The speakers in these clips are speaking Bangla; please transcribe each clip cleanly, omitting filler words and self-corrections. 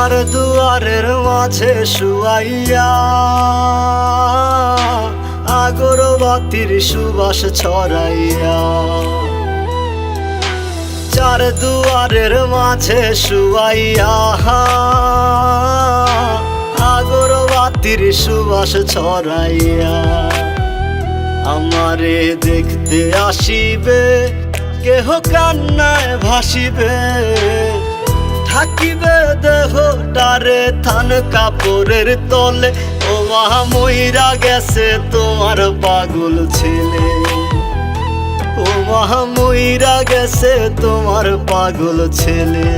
চার দুয়ারের মাঝে শুয়াইয়া আগরবাতির সুবাস ছড়াইয়া, চার দুয়ারের মাঝে শুয়াইয়া আগরবাতির সুবাস ছড়াইয়া, আমারে দেখতে আসিবে কেহ কান্নায় ভাসিবে, থাকিবে দেহটারে থান কাপড়ের তলে। ও মা মইরা গেছে তোমার পাগল ছেলে, ও মা মইরা গেছে তোমার পাগল ছেলে,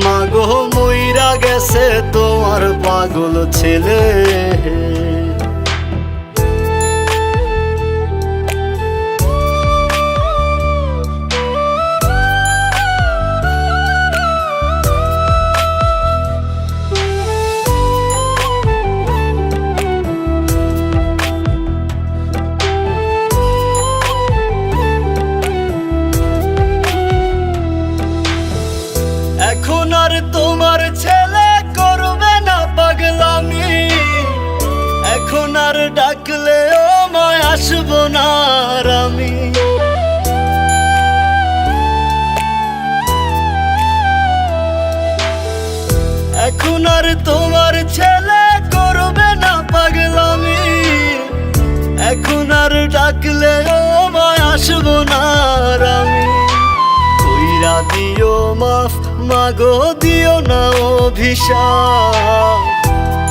মাগো মইরা গেছে তোমার পাগল ছেলে। এখন আর তোমার ছেলে করবে না পাগলামি, এখন আর ডাকলে ও মায় আসবো না আর আমি। এখন আর তোমার ছেলে করবে না পাগলামি, এখন আর ডাকলে ও মায় আসবো না আর আমি। কইরা দিও মাফ মাগো দিও না অভিশাপ,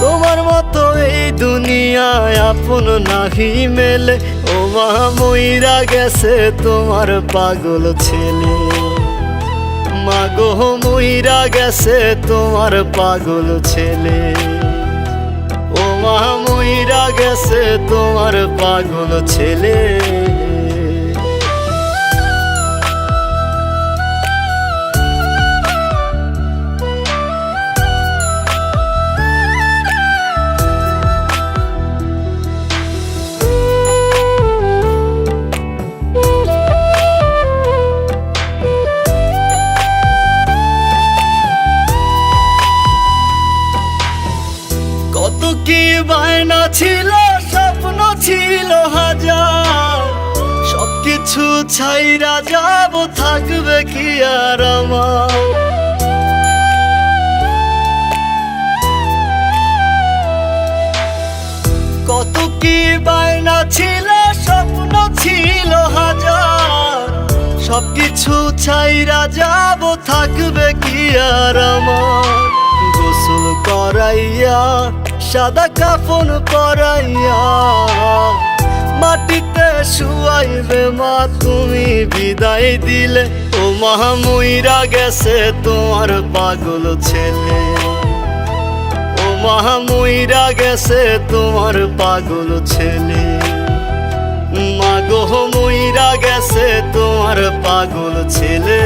তোমার মতো এই দুনিয়ায় আপন নাহি মেলে। ও মা মইরা গেছে তোমার পাগল ছেলে, মাগো মইরা গেছে তোমার পাগল ছেলে, ও মা মইরা গেছে তোমার পাগল ছেলে। কত কি বায়না ছিল, স্বপ্ন ছিল হাজার, সবকিছু ছাইরা যাব, থাকবে কি আর আমার। কত কি বায়না ছিল, স্বপ্ন ছিল হাজার, সবকিছু ছাইরা যাব, থাকবে কি আর আমার। গোসল করাইয়া সাদা কাফন পরাইয়া মাটিতে শুয়াইবে মা তুমি বিদায় দিলে। ও মা মইরা গেছে তোমার পাগল ছেলে, ও মা মইরা গেছে তোমার পাগল ছেলে, মাগো মইরা গেছে তোমার পাগল ছেলে।